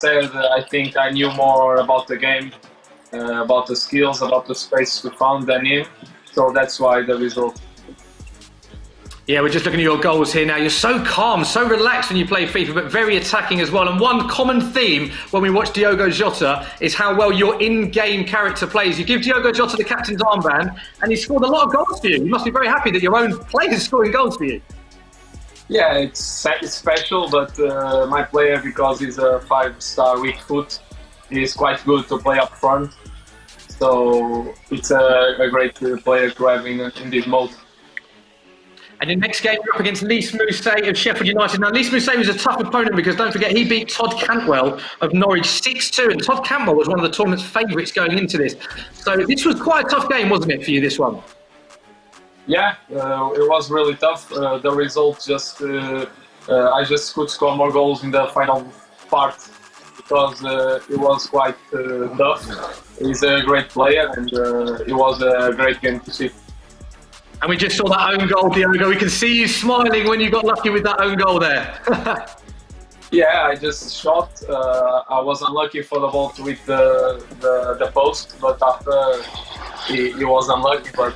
said, I think I knew more about the game, about the skills, about the space to found than him. So that's why the result. Yeah, we're just looking at your goals here now. You're so calm, so relaxed when you play FIFA, but very attacking as well. And one common theme when we watch Diogo Jota is how well your in-game character plays. You give Diogo Jota the captain's armband, and he's scored a lot of goals for you. You must be very happy that your own player is scoring goals for you. Yeah, it's special, but my player, because he's a 5-star weak foot, he's quite good to play up front. So it's a great player to have in this mode. And in the next game, you're up against Lys Mousset of Sheffield United. Now, Lys Mousset was a tough opponent because, don't forget, he beat Todd Cantwell of Norwich 6-2. And Todd Cantwell was one of the tournament's favourites going into this. So this was quite a tough game, wasn't it, for you, this one? Yeah, it was really tough. The result just... I just could score more goals in the final part because it was quite tough. He's a great player and it was a great game to see. And we just saw that own goal, Diogo. We can see you smiling when you got lucky with that own goal there. Yeah, I just shot. I was unlucky for the ball to hit the post, but after he was unlucky, but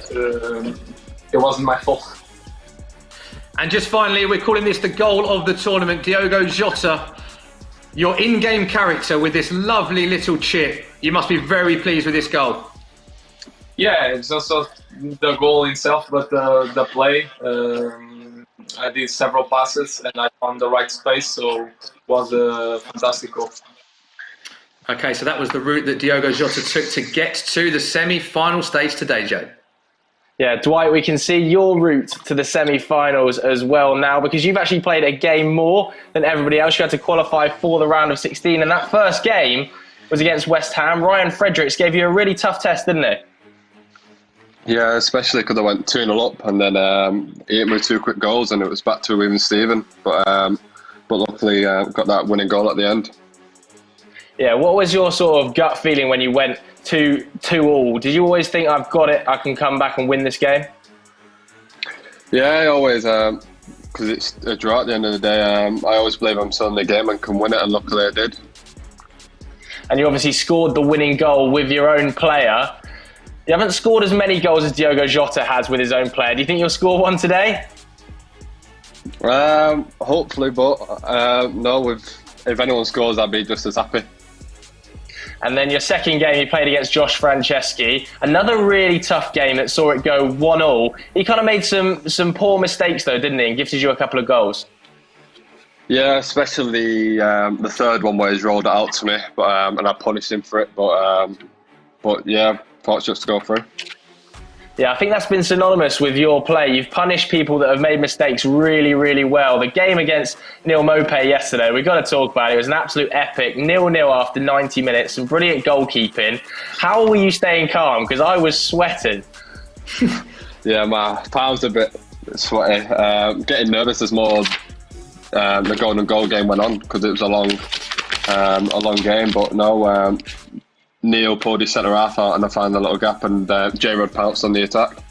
it wasn't my fault. And just finally, we're calling this the goal of the tournament. Diogo Jota, your in-game character with this lovely little chip. You must be very pleased with this goal. Yeah, it's also the goal itself, but the play. I did several passes and I found the right space, so it was a fantastic goal. Okay, so that was the route that Diogo Jota took to get to the semi-final stage today, Joe. Yeah, Dwight, we can see your route to the semi-finals as well now because you've actually played a game more than everybody else. You had to qualify for the round of 16, and that first game was against West Ham. Ryan Fredericks gave you a really tough test, didn't he? Yeah, especially because I went 2-0 up and then he hit me 2 quick goals and it was back to even Steven. But luckily got that winning goal at the end. Yeah, what was your sort of gut feeling when you went 2-2 Did you always think, I've got it, I can come back and win this game? Yeah, I always, because it's a draw at the end of the day, I always believe I'm still in the game and can win it, and luckily I did. And you obviously scored the winning goal with your own player. You haven't scored as many goals as Diogo Jota has with his own player. Do you think you'll score one today? Hopefully, but no, if anyone scores, I'd be just as happy. And then your second game, you played against Josh Franceschi. Another really tough game that saw it go 1-1. He kind of made some poor mistakes though, didn't he? And gifted you a couple of goals. Yeah, especially the third one where he's rolled it out to me, but and I punished him for it. But yeah, thought just to go through. Yeah, I think that's been synonymous with your play. You've punished people that have made mistakes really, really well. The game against Neil Maupay yesterday, we've got to talk about it. It was an absolute epic 0-0 after 90 minutes, some brilliant goalkeeping. How were you staying calm? Because I was sweating. Yeah, my palms a bit sweaty. Getting nervous as more the golden goal game went on because it was a long game. But no, Neil pulled his centre half out and I found a little gap, and J-Rod pounced on the attack.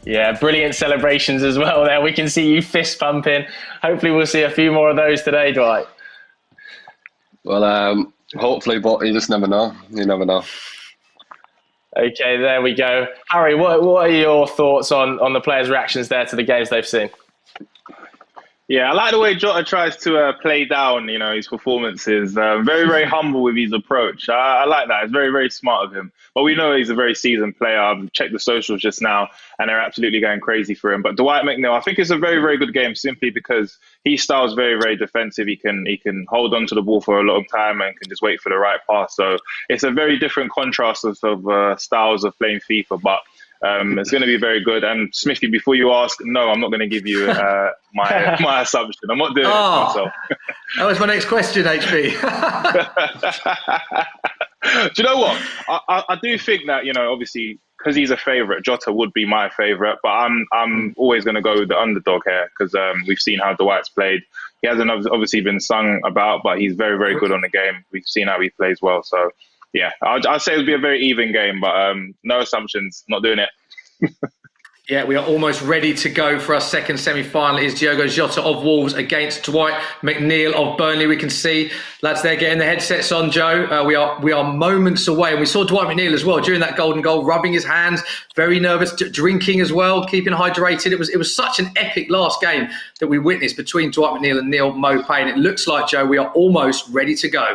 Yeah, brilliant celebrations as well there. We can see you fist pumping. Hopefully we'll see a few more of those today, Dwight. Well, hopefully, but you just never know. You never know. Okay, there we go. Harry, what are your thoughts on the players' reactions there to the games they've seen? Yeah, I like the way Jota tries to play down, his performances. Very, very humble with his approach. I like that. It's very, very smart of him. But we know he's a very seasoned player. I've checked the socials just now, and they're absolutely going crazy for him. But Dwight McNeil, I think it's a very, very good game simply because his style is very, very defensive. He can hold on to the ball for a long time and can just wait for the right pass. So it's a very different contrast of styles of playing FIFA. But it's going to be very good. And Smithy, before you ask, no, I'm not going to give you my assumption. I'm not doing it myself. That was my next question, HB. Do you know what? I do think that, obviously, because he's a favourite, Jota would be my favourite, but I'm always going to go with the underdog here because we've seen how Dwight's played. He hasn't obviously been sung about, but he's very, very good on the game. We've seen how he plays well. So, yeah, I'd say it would be a very even game, but no assumptions, not doing it. Yeah, we are almost ready to go for our second semi-final. It is Diogo Jota of Wolves against Dwight McNeil of Burnley. We can see lads there getting the headsets on, Joe. We are moments away. And we saw Dwight McNeil as well during that golden goal, rubbing his hands, very nervous, drinking as well, keeping hydrated. It was such an epic last game that we witnessed between Dwight McNeil and Neil Maupay. And it looks like, Joe, we are almost ready to go.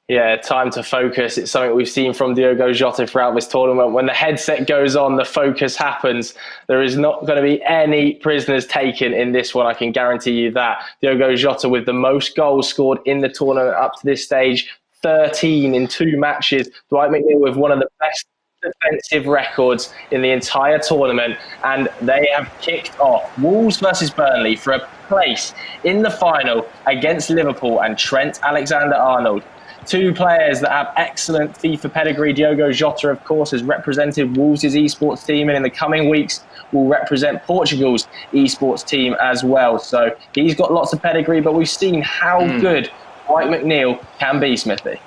Yeah, time to focus. It's something we've seen from Diogo Jota throughout this tournament. When the headset goes on, the focus happens. There is not going to be any prisoners taken in this one, I can guarantee you that. Diogo Jota with the most goals scored in the tournament up to this stage, 13 in 2 matches. Dwight McNeil with one of the best defensive records in the entire tournament, and they have kicked off Wolves versus Burnley for a place in the final against Liverpool and Trent Alexander-Arnold. 2 players that have excellent FIFA pedigree. Diogo Jota, of course, has represented Wolves' esports team, and in the coming weeks will represent Portugal's esports team as well. So he's got lots of pedigree, but we've seen how good Dwight McNeil can be, Smithy.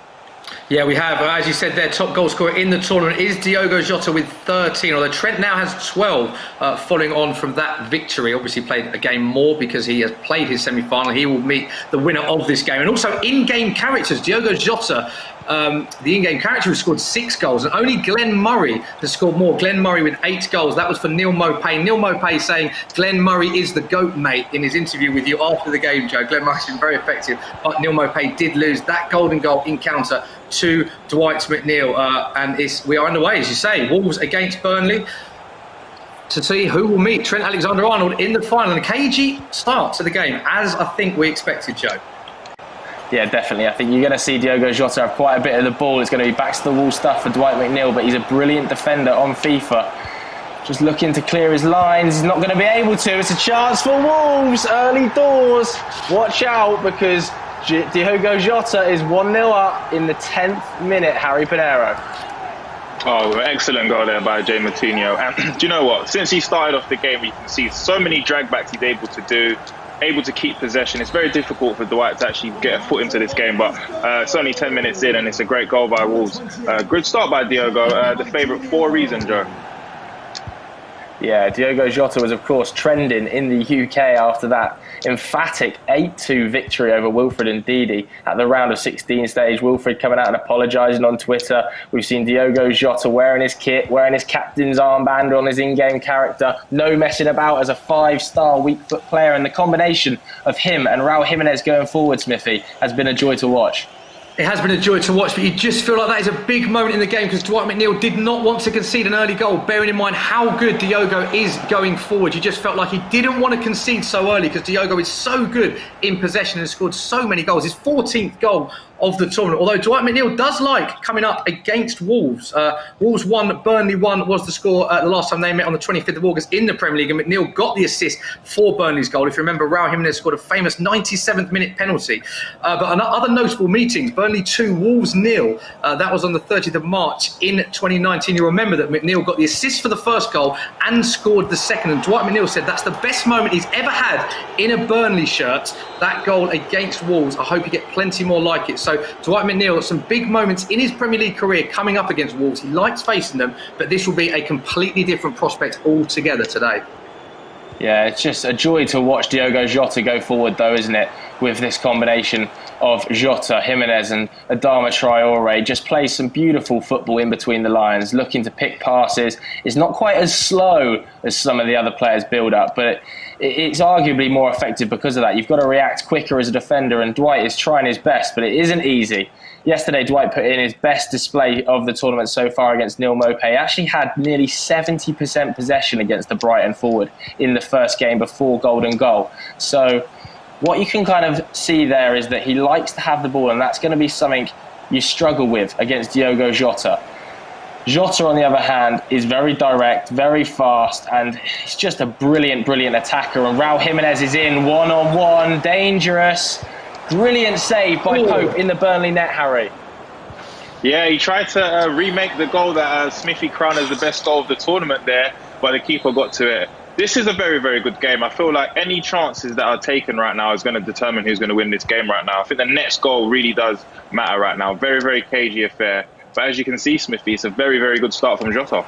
Yeah, we have. As you said, their top goal scorer in the tournament is Diogo Jota with 13, although Trent now has 12 following on from that victory. Obviously played a game more because he has played his semi-final. He will meet the winner of this game. And also in-game characters, Diogo Jota, the in-game character, has scored 6 goals, and only Glenn Murray has scored more. Glenn Murray with 8 goals. That was for Neil Maupay. Neil Maupay saying Glenn Murray is the GOAT, mate, in his interview with you after the game, Joe. Glenn Murray's been very effective, but Neil Maupay did lose that golden goal encounter to Dwight McNeil, and we are underway, as you say. Wolves against Burnley to see who will meet Trent Alexander-Arnold in the final. And a cagey start to the game, as I think we expected, Joe. Yeah, definitely. I think you're going to see Diogo Jota have quite a bit of the ball. It's going to be backs to the wall stuff for Dwight McNeil, but he's a brilliant defender on FIFA. Just looking to clear his lines. He's not going to be able to. It's a chance for Wolves early doors. Watch out, because Diogo Jota is 1-0 up in the 10th minute, Harry Pinero. Oh, excellent goal there by Jay Moutinho. And do you know what? Since he started off the game, you can see so many dragbacks he's able to do, able to keep possession. It's very difficult for Dwight to actually get a foot into this game, but it's only 10 minutes in and it's a great goal by Wolves. Good start by Diogo, the favourite for a reason, Joe. Yeah, Diogo Jota was, of course, trending in the UK after that emphatic 8-2 victory over Wilfred and Didi at the round of 16 stage. Wilfred coming out and apologising on Twitter. We've seen Diogo Jota wearing his kit, wearing his captain's armband on his in-game character. No messing about as a 5-star weak foot player. And the combination of him and Raul Jimenez going forward, Smithy, has been a joy to watch. It has been a joy to watch, but you just feel like that is a big moment in the game because Dwight McNeil did not want to concede an early goal, bearing in mind how good Diogo is going forward. You just felt like he didn't want to concede so early because Diogo is so good in possession and scored so many goals. His 14th goal of the tournament, although Dwight McNeil does like coming up against Wolves. Wolves 1, Burnley 1 was the score the last time they met on the 25th of August in the Premier League, and McNeil got the assist for Burnley's goal. If you remember, Raul Jimenez scored a famous 97th minute penalty. But other notable meetings, Burnley 2, Wolves 0. That was on the 30th of March in 2019. You remember that McNeil got the assist for the first goal and scored the second, and Dwight McNeil said that's the best moment he's ever had in a Burnley shirt, that goal against Wolves. I hope you get plenty more like it. So Dwight McNeil got some big moments in his Premier League career coming up against Wolves. He likes facing them, but this will be a completely different prospect altogether today. Yeah, it's just a joy to watch Diogo Jota go forward, though, isn't it? With this combination of Jota, Jimenez and Adama Traore, just plays some beautiful football in between the lines, looking to pick passes. It's not quite as slow as some of the other players build up, but it's arguably more effective because of that. You've got to react quicker as a defender, and Dwight is trying his best, but it isn't easy. Yesterday, Dwight put in his best display of the tournament so far against Neil Maupay. Actually had nearly 70% possession against the Brighton forward in the first game before golden goal. So what you can kind of see there is that he likes to have the ball, and that's going to be something you struggle with against Diogo Jota. Jota, on the other hand, is very direct, very fast, and he's just a brilliant, brilliant attacker. And Raul Jimenez is in one-on-one, dangerous. Brilliant save by Pope in the Burnley net, Harry. Yeah, he tried to remake the goal that Smithy crowned as the best goal of the tournament there, but the keeper got to it. This is a very, very good game. I feel like any chances that are taken right now is going to determine who's going to win this game right now. I think the next goal really does matter right now. Very, very cagey affair. But as you can see, Smithy, it's a very, very good start from Jota.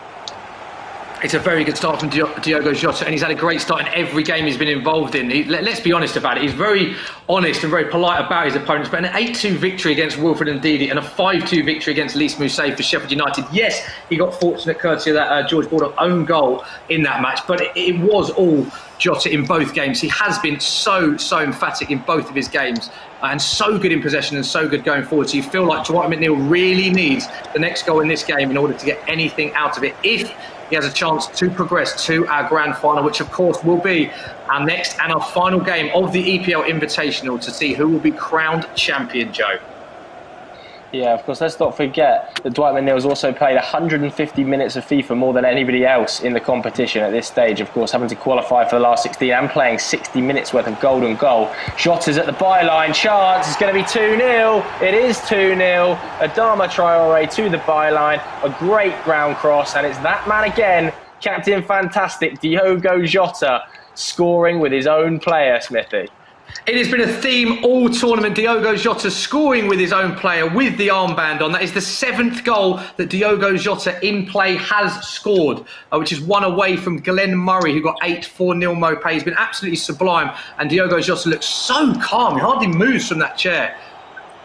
It's a very good start from Diogo Jota, and he's had a great start in every game he's been involved in. Let's be honest about it. He's very honest and very polite about his opponents. But an 8-2 victory against Wilfred Ndidi and a 5-2 victory against Lys Mousset for Sheffield United. Yes, he got fortunate courtesy of that George Baldock own goal in that match, but it was all Jota in both games. He has been so emphatic in both of his games and so good in possession and so good going forward. So you feel like Dwight McNeil really needs the next goal in this game in order to get anything out of it, if he has a chance to progress to our grand final, which of course will be our next and our final game of the EPL Invitational to see who will be crowned champion, Joe. Yeah, of course, let's not forget that Dwight McNeil has also played 150 minutes of FIFA, more than anybody else in the competition at this stage, of course, having to qualify for the last 16 and playing 60 minutes worth of golden goal. Jota's at the byline, chance, it's going to be 2-0, it is 2-0, Adama Traore to the byline, a great ground cross, and it's that man again, Captain Fantastic, Diogo Jota, scoring with his own player, Smithy. It has been a theme all tournament. Diogo Jota scoring with his own player with the armband on. That is the 7th goal that Diogo Jota in play has scored, which is one away from Glenn Murray, who got 8-4-0 Mopé. He's been absolutely sublime, and Diogo Jota looks so calm. He hardly moves from that chair.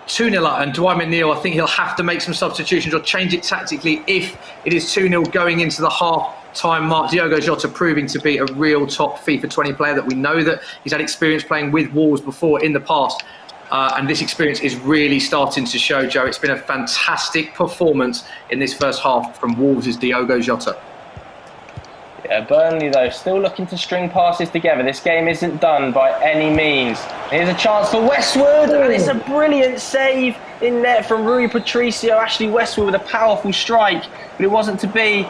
2-0 up, and Dwight McNeil, I think he'll have to make some substitutions or change it tactically if it is 2-0 going into the half-time mark. Diogo Jota proving to be a real top FIFA 20 player that we know that he's had experience playing with Wolves before in the past. And this experience is really starting to show, Joe. It's been a fantastic performance in this first half from Wolves' Diogo Jota. Yeah, Burnley, though, still looking to string passes together. This game isn't done by any means. Here's a chance for Westwood, and it's a brilliant save in net from Rui Patricio. Ashley Westwood with a powerful strike, but it wasn't to be.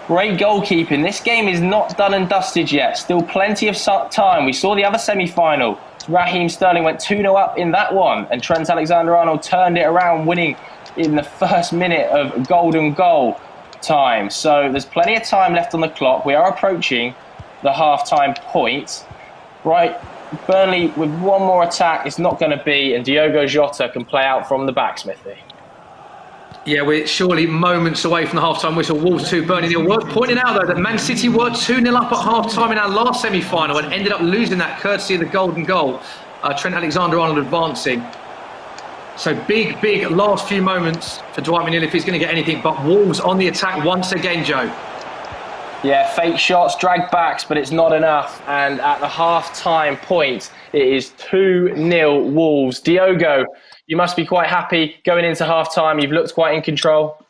Great goalkeeping. This game is not done and dusted yet. Still plenty of time. We saw the other semi-final. Raheem Sterling went 2-0 up in that one, and Trent Alexander-Arnold turned it around, winning in the first minute of golden goal time. So there's plenty of time left on the clock. We are approaching the half-time point. Right, Burnley with one more attack, it's not going to be, and Diogo Jota can play out from the back, Smithy. Yeah, we're surely moments away from the half-time whistle. Wolves 2, Burnley 0. Worth pointing out, though, that Man City were 2-0 up at half-time in our last semi-final and ended up losing that courtesy of the golden goal. Trent Alexander-Arnold advancing. So big last few moments for Dwight McNeil if he's going to get anything. But Wolves on the attack once again, Joe. Yeah, fake shots, drag backs, but it's not enough. And at the half-time point, it is 2-0 Wolves. Diogo, you must be quite happy going into half-time. You've looked quite in control.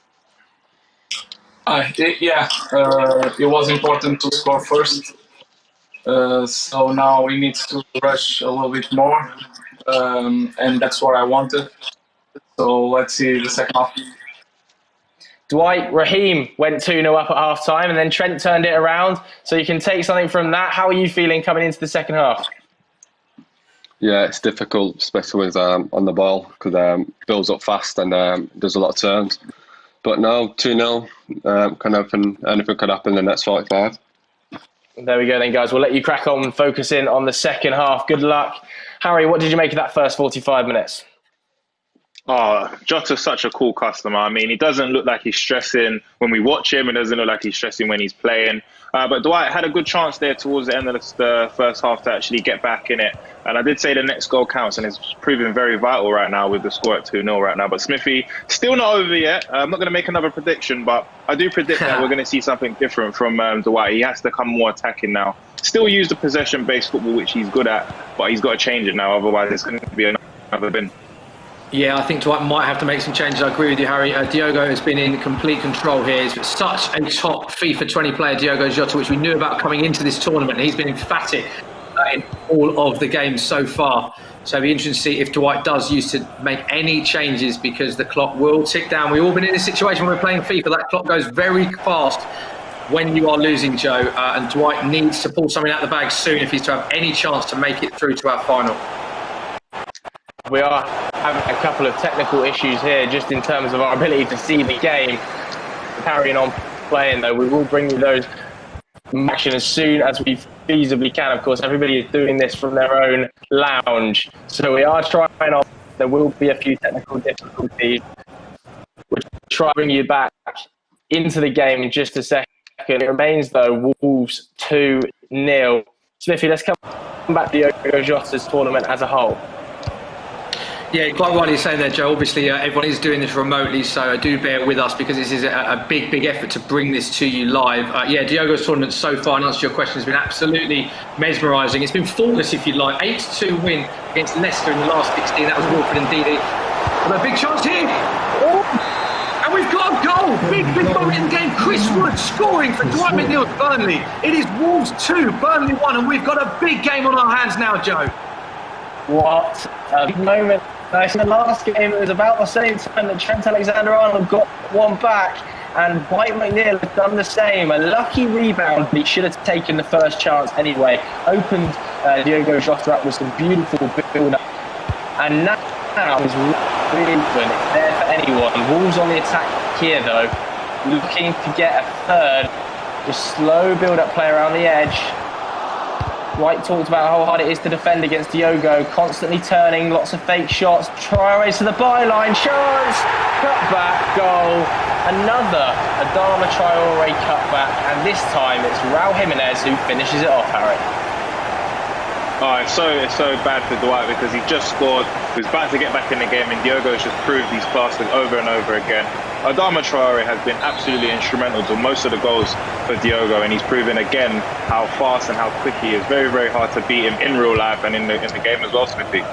It was important to score first. So now we need to rush a little bit more. And that's what I wanted. So let's see the second half. Dwight, Raheem went 2-0 up at half-time, and then Trent turned it around. So you can take something from that. How are you feeling coming into the second half? Yeah, it's difficult, especially with on the ball, because builds up fast and does a lot of turns. But no, 2-0, can happen. Anything could happen in the next 45. There we go then, guys. We'll let you crack on and focus in on the second half. Good luck. Harry, what did you make of that first 45 minutes? Oh, Jota's such a cool customer. I mean, he doesn't look like he's stressing when we watch him. It doesn't look like he's stressing when he's playing. But Dwight had a good chance there towards the end of the first half to actually get back in it. And I did say the next goal counts, and it's proving very vital right now with the score at 2-0 right now. But Smithy, still not over yet. I'm not going to make another prediction, but I do predict that we're going to see something different from Dwight. He has to come more attacking now. Still use the possession-based football, which he's good at, but he's got to change it now. Otherwise, it's going to be another bin. Yeah, I think Dwight might have to make some changes. I agree with you, Harry. Diogo has been in complete control here. He's such a top FIFA 20 player, Diogo Jota, which we knew about coming into this tournament. He's been emphatic in all of the games so far. So it'll be interesting to see if Dwight does use to make any changes, because the clock will tick down. We've all been in this situation when we're playing FIFA. That clock goes very fast when you are losing, Joe. And Dwight needs to pull something out of the bag soon if he's to have any chance to make it through to our final. We are having a couple of technical issues here just in terms of our ability to see the game. Carrying on playing, though, we will bring you those action as soon as we feasibly can. Of course, everybody is doing this from their own lounge. So we are trying on. There will be a few technical difficulties. We'll try to bring you back into the game in just a second. It remains, though, Wolves 2-0. Smithy, let's come back to Diogo Jota's tournament as a whole. Yeah, quite rightly saying there, Joe. Obviously, everyone is doing this remotely, so do bear with us because this is a big effort to bring this to you live. Yeah, Diogo's tournament so far, in answer to your question, has been absolutely mesmerising. It's been faultless, if you like. 8-2 win against Leicester in the last 16. That was Wolford and Didi. But a big chance here. And we've got a goal. Big moment in the game. Chris Wood scoring for Dwight McNeil's Burnley. It is Wolves 2, Burnley 1, and we've got a big game on our hands now, Joe. What a big moment. In the last game, it was about the same time that Trent Alexander-Arnold got one back, and Dwight McNeil has done the same. A lucky rebound, but he should have taken the first chance anyway. Opened Diogo Jota up with some beautiful build-up, and now is really open. It's there for anyone. Wolves on the attack here, though, looking to get a third. Just slow build-up play around the edge. Dwight talked about how hard it is to defend against Diogo, constantly turning, lots of fake shots. Traore to the byline, chance, cutback, goal. Another Adama Traore cutback, and this time it's Raul Jimenez who finishes it off, Harry. Oh, it's so bad for Dwight because he just scored. He was about to get back in the game, and Diogo's just proved he's classed over and over again. Adama Traore has been absolutely instrumental to most of the goals for Diogo, and he's proven again how fast and how quick he is. Very hard to beat him in real life and in the game as well, Smithy.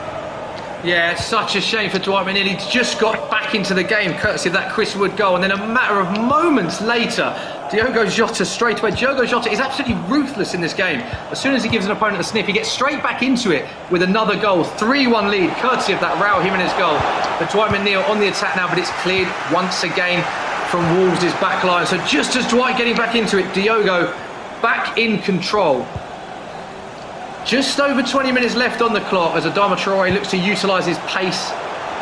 Yeah, it's such a shame for Dwight McNeil. He just got back into the game courtesy of that Chris Wood goal, and then a matter of moments later, Diogo Jota straight away. Diogo Jota is absolutely ruthless in this game. As soon as he gives an opponent a sniff, he gets straight back into it with another goal. 3-1 lead, courtesy of that Raul Jimenez goal. But Dwight McNeil on the attack now, but it's cleared once again from Wolves' back line. So just as Dwight getting back into it, Diogo back in control. Just over 20 minutes left on the clock as Adama Traore looks to utilise his pace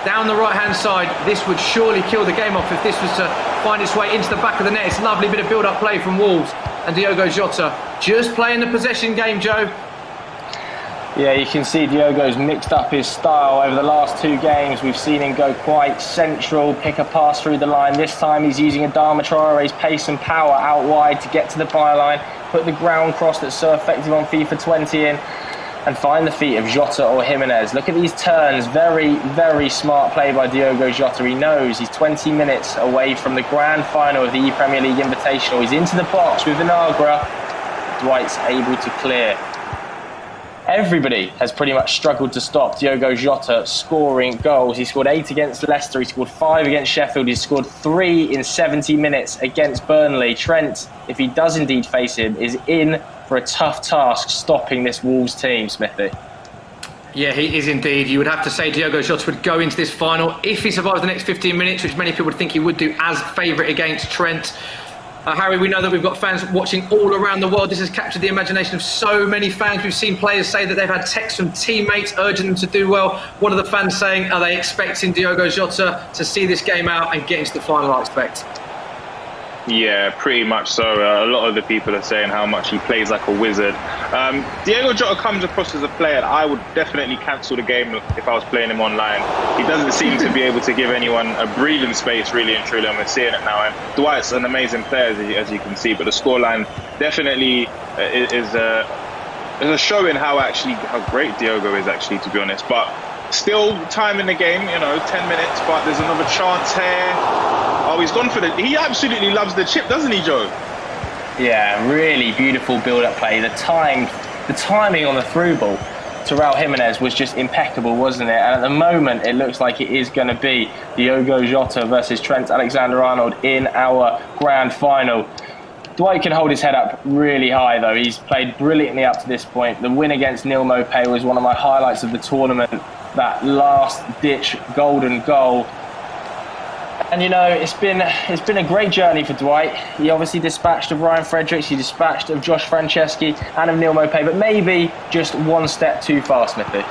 down the right-hand side. This would surely kill the game off if this was to find its way into the back of the net. It's a lovely bit of build-up play from Wolves, and Diogo Jota just playing the possession game, Joe. Yeah, you can see Diogo's mixed up his style over the last two games. We've seen him go quite central, pick a pass through the line. This time he's using Adama Traore's pace and power out wide to get to the byline, put the ground cross that's so effective on FIFA 20 in, and find the feet of Jota or Jimenez. Look at these turns. Very smart play by Diogo Jota. He knows he's 20 minutes away from the grand final of the Premier League Invitational. He's into the box with Vinagre. Dwight's able to clear. Everybody has pretty much struggled to stop Diogo Jota scoring goals. He scored 8 against Leicester, he scored 5 against Sheffield, he scored 3 in 70 minutes against Burnley. Trent, if he does indeed face him, is in for a tough task stopping this Wolves team, Smithy. Yeah, he is indeed. You would have to say Diogo Jota would go into this final if he survives the next 15 minutes, which many people would think he would do, as favourite against Trent. Harry, we know that we've got fans watching all around the world. This has captured the imagination of so many fans. We've seen players say that they've had texts from teammates urging them to do well. What are the fans saying? Are they expecting Diogo Jota to see this game out and get into the final, I expect? Yeah, pretty much so. A lot of the people are saying how much he plays like a wizard. Diogo Jota comes across as a player that I would definitely cancel the game if I was playing him online. He doesn't seem to be able to give anyone a breathing space, really and truly, and we're seeing it now. And Dwight's an amazing player, as you can see, but the scoreline definitely is a showing how great Diogo is, actually, to be honest. But still time in the game, 10 minutes, but there's another chance here. Oh, he's gone for he absolutely loves the chip, doesn't he, Joe? Yeah, really beautiful build-up play. The timing on the through ball to Raul Jimenez was just impeccable, wasn't it? And at the moment, it looks like it is going to be Diogo Jota versus Trent Alexander-Arnold in our grand final. Dwight can hold his head up really high, though. He's played brilliantly up to this point. The win against Neil Maupay was one of my highlights of the tournament. That last-ditch golden goal. And it's been a great journey for Dwight. He obviously dispatched of Ryan Fredericks, he dispatched of Josh Franceschi and of Neil Maupay, but maybe just one step too far, Smithy.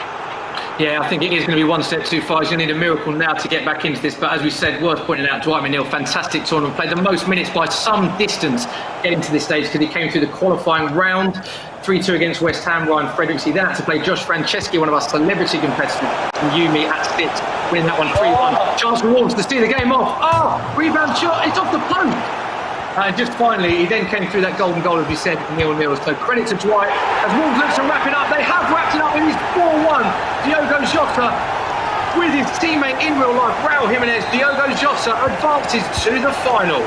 Yeah, I think it is going to be one step too far. He's going to need a miracle now to get back into this. But as we said, worth pointing out, Dwight McNeil, fantastic tournament. Played the most minutes by some distance getting to this stage because he came through the qualifying round. 3-2 against West Ham, Ryan Fredericks. He then had to play Josh Franceschi, one of our celebrity competitors, from Yumi at Stitz, winning that one 3-1. Chance for Wolves to steal the game off. Oh, rebound shot, it's off the post. And just finally, he then came through that golden goal, as we said, 0-0. So credit to Dwight. As Wolves look to wrap it up, they have wrapped it up. It is 4-1. Diogo Jota with his teammate in real life, Raul Jimenez. Diogo Jota advances to the final.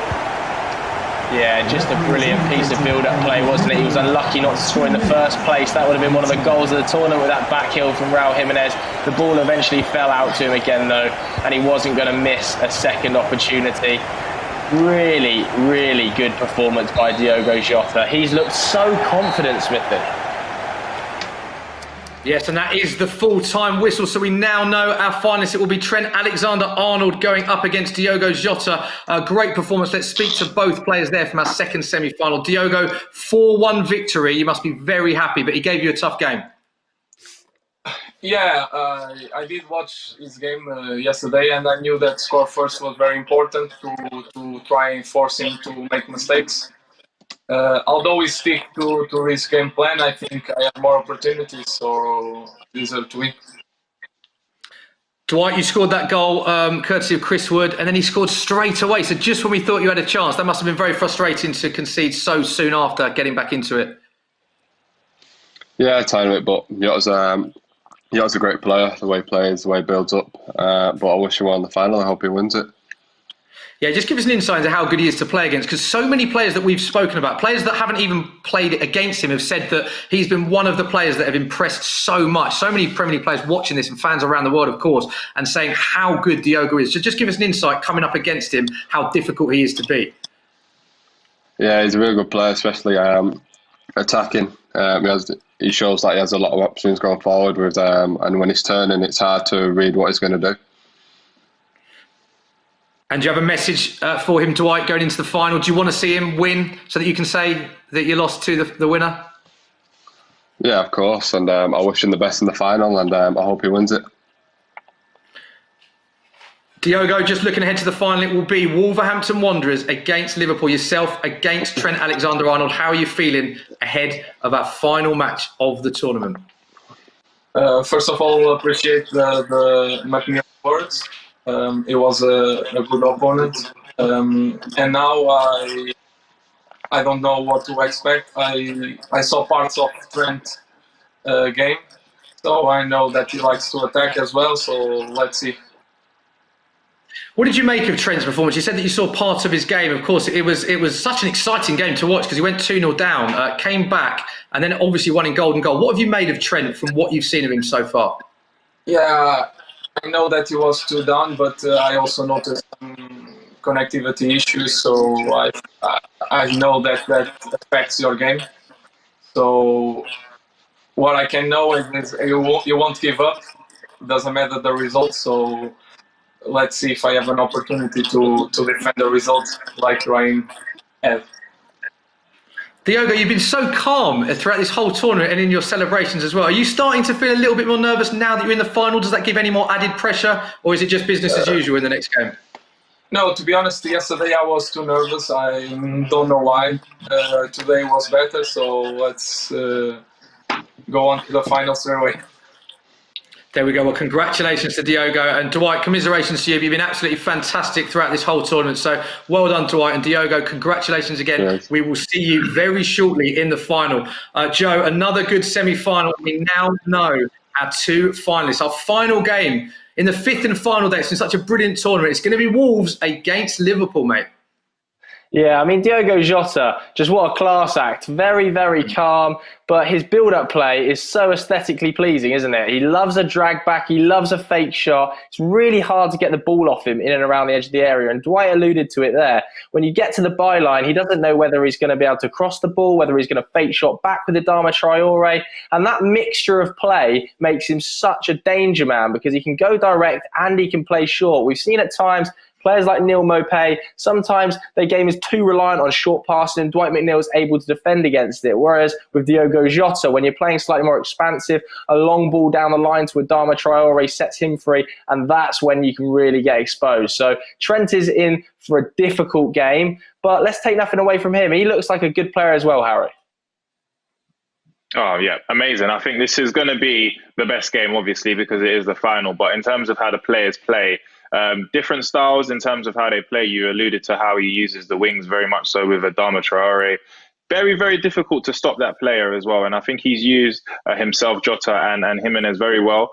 Yeah, just a brilliant piece of build-up play, wasn't it? He was unlucky not to score in the first place. That would have been one of the goals of the tournament with that back heel from Raul Jimenez. The ball eventually fell out to him again, though, and he wasn't going to miss a second opportunity. Really, really good performance by Diogo Jota. He's looked so confident, Smithy. Yes, and that is the full-time whistle. So we now know our finalists. It will be Trent Alexander-Arnold going up against Diogo Jota. A great performance. Let's speak to both players there from our second semi-final. Diogo, 4-1 victory. You must be very happy, but he gave you a tough game. Yeah, I did watch his game yesterday, and I knew that score first was very important to try and force him to make mistakes. Although we stick to his game plan, I think I have more opportunities, so deserve to win. Dwight, you scored that goal courtesy of Chris Wood, and then he scored straight away. So just when we thought you had a chance, that must have been very frustrating to concede so soon after getting back into it. Yeah, a tiny bit, but Jota's a great player. The way he plays, the way he builds up. But I wish he won the final. I hope he wins it. Yeah, just give us an insight into how good he is to play against, because so many players that we've spoken about, players that haven't even played against him, have said that he's been one of the players that have impressed so much. So many Premier League players watching this, and fans around the world, of course, and saying how good Diogo is. So just give us an insight coming up against him, how difficult he is to beat. Yeah, he's a really good player, especially attacking. He shows that he has a lot of options going forward with, and when he's turning, it's hard to read what he's going to do. And do you have a message for him, Dwight, going into the final? Do you want to see him win so that you can say that you lost to the winner? Yeah, of course. And I wish him the best in the final, and I hope he wins it. Diogo, just looking ahead to the final, it will be Wolverhampton Wanderers against Liverpool, yourself against Trent Alexander-Arnold. How are you feeling ahead of our final match of the tournament? First of all, appreciate the McNeil words. It was a good opponent, and now I don't know what to expect. I saw parts of Trent's game, so I know that he likes to attack as well. So let's see. What did you make of Trent's performance? You said that you saw parts of his game. Of course, it was such an exciting game to watch because he went 2-0 down, came back, and then obviously won in golden goal. What have you made of Trent from what you've seen of him so far? Yeah, I know that he was 2 down, but I also noticed some connectivity issues. So I know that affects your game. So what I can know is you won't give up. It doesn't matter the results. So let's see if I have an opportunity to defend the results like Ryan had. Diogo, you've been so calm throughout this whole tournament and in your celebrations as well. Are you starting to feel a little bit more nervous now that you're in the final? Does that give any more added pressure, or is it just business as usual in the next game? No, to be honest, yesterday I was too nervous. I don't know why. Today was better, so let's go on to the final straight away. There we go. Well, congratulations to Diogo, and Dwight, commiserations to you. You've been absolutely fantastic throughout this whole tournament. So well done, Dwight, and Diogo, congratulations again. Yes. We will see you very shortly in the final. Joe, another good semi-final. We now know our 2 finalists. Our final game in the 5th and final day. It's been such a brilliant tournament. It's going to be Wolves against Liverpool, mate. Yeah, I mean, Diogo Jota, just what a class act. Very, very calm, but his build-up play is so aesthetically pleasing, isn't it? He loves a drag back. He loves a fake shot. It's really hard to get the ball off him in and around the edge of the area, and Dwight alluded to it there. When you get to the byline, he doesn't know whether he's going to be able to cross the ball, whether he's going to fake shot back with Adama Traore, and that mixture of play makes him such a danger man because he can go direct and he can play short. We've seen at times players like Neil Maupay, sometimes their game is too reliant on short passing and Dwight McNeil is able to defend against it. Whereas with Diogo Jota, when you're playing slightly more expansive, a long ball down the line to Adama Traore sets him free, and that's when you can really get exposed. So Trent is in for a difficult game, but let's take nothing away from him. He looks like a good player as well, Harry. Oh, yeah, amazing. I think this is going to be the best game, obviously, because it is the final. But in terms of how the players play, Different styles in terms of how they play. You alluded to how he uses the wings very much so with Adama Traore. Very, very difficult to stop that player as well. And I think he's used himself, Jota, and Jimenez very well.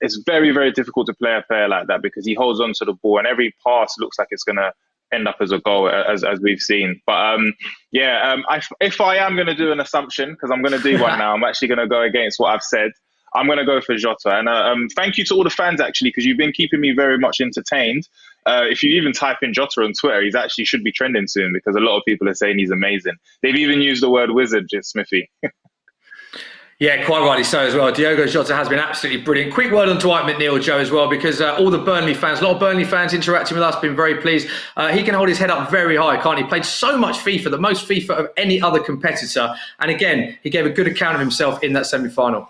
It's very, very difficult to play a player like that because he holds on to the ball and every pass looks like it's going to end up as a goal, as we've seen. But if I am going to do an assumption, because I'm going to do one now, I'm actually going to go against what I've said. I'm going to go for Jota. And thank you to all the fans, actually, because you've been keeping me very much entertained. If you even type in Jota on Twitter, he's actually should be trending soon because a lot of people are saying he's amazing. They've even used the word wizard, Smithy. Yeah, quite rightly so as well. Diogo Jota has been absolutely brilliant. Quick word on Dwight McNeil, Joe, as well, because all the Burnley fans, a lot of Burnley fans interacting with us, been very pleased. He can hold his head up very high, can't he? Played so much FIFA, the most FIFA of any other competitor. And again, he gave a good account of himself in that semi-final.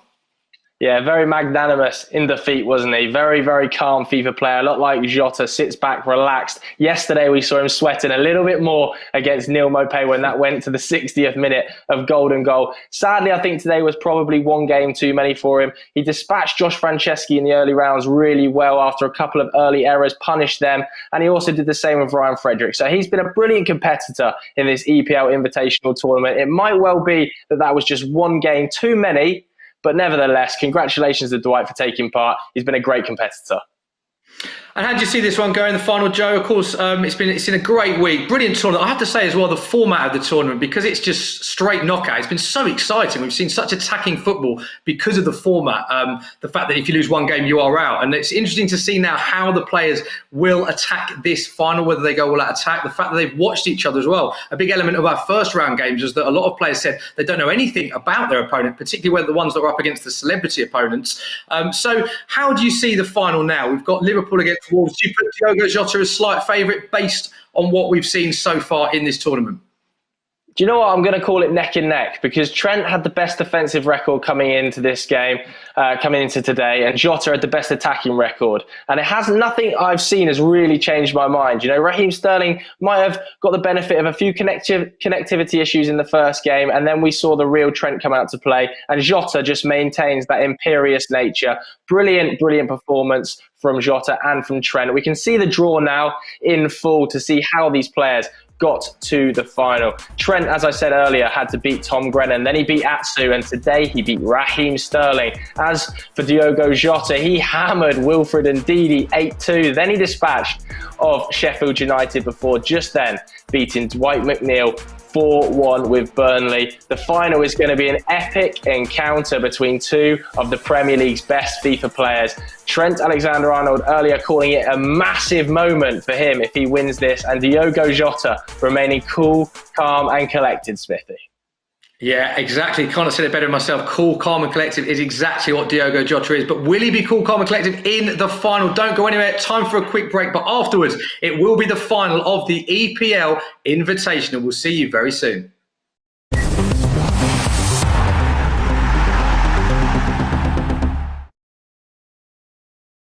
Yeah, very magnanimous in defeat, wasn't he? Very, very calm FIFA player. A lot like Jota, sits back, relaxed. Yesterday, we saw him sweating a little bit more against Neil Maupay when that went to the 60th minute of golden goal. Sadly, I think today was probably one game too many for him. He dispatched Josh Franceschi in the early rounds really well after a couple of early errors, punished them, and he also did the same with Ryan Frederick. So he's been a brilliant competitor in this EPL Invitational Tournament. It might well be that was just one game too many, but nevertheless, congratulations to Dwight for taking part. He's been a great competitor. And how did you see this one go in the final, Joe? Of course, it's been a great week. Brilliant tournament. I have to say as well, the format of the tournament, because it's just straight knockout, it's been so exciting. We've seen such attacking football because of the format. The fact that if you lose one game, you are out. And it's interesting to see now how the players will attack this final, whether they go all out attack. The fact that they've watched each other as well. A big element of our first round games is that a lot of players said they don't know anything about their opponent, particularly when the ones that are up against the celebrity opponents. So how do you see the final now? We've got Liverpool against Wolves. Do you put Diogo Jota as slight favourite based on what we've seen so far in this tournament? Do you know what? I'm going to call it neck and neck because Trent had the best defensive record coming into this game, coming into today, and Jota had the best attacking record. And it has nothing I've seen has really changed my mind. You know, Raheem Sterling might have got the benefit of a few connectivity issues in the first game, and then we saw the real Trent come out to play, and Jota just maintains that imperious nature. Brilliant, brilliant performance from Jota and from Trent. We can see the draw now in full to see how these players got to the final. Trent, as I said earlier, had to beat Tom Grennan, then he beat Atsu, and today he beat Raheem Sterling. As for Diogo Jota, he hammered Wilfred and Ndidi 8-2, then he dispatched of Sheffield United before just then beating Dwight McNeil 4-1 with Burnley. The final is going to be an epic encounter between two of the Premier League's best FIFA players. Trent Alexander-Arnold earlier calling it a massive moment for him if he wins this, and Diogo Jota remaining cool, calm and collected, Smithy. Yeah, exactly. Can't have said it better myself. Cool, calm and collected is exactly what Diogo Jota is. But will he be cool, calm and collected in the final? Don't go anywhere. Time for a quick break. But afterwards, it will be the final of the EPL Invitational. We'll see you very soon.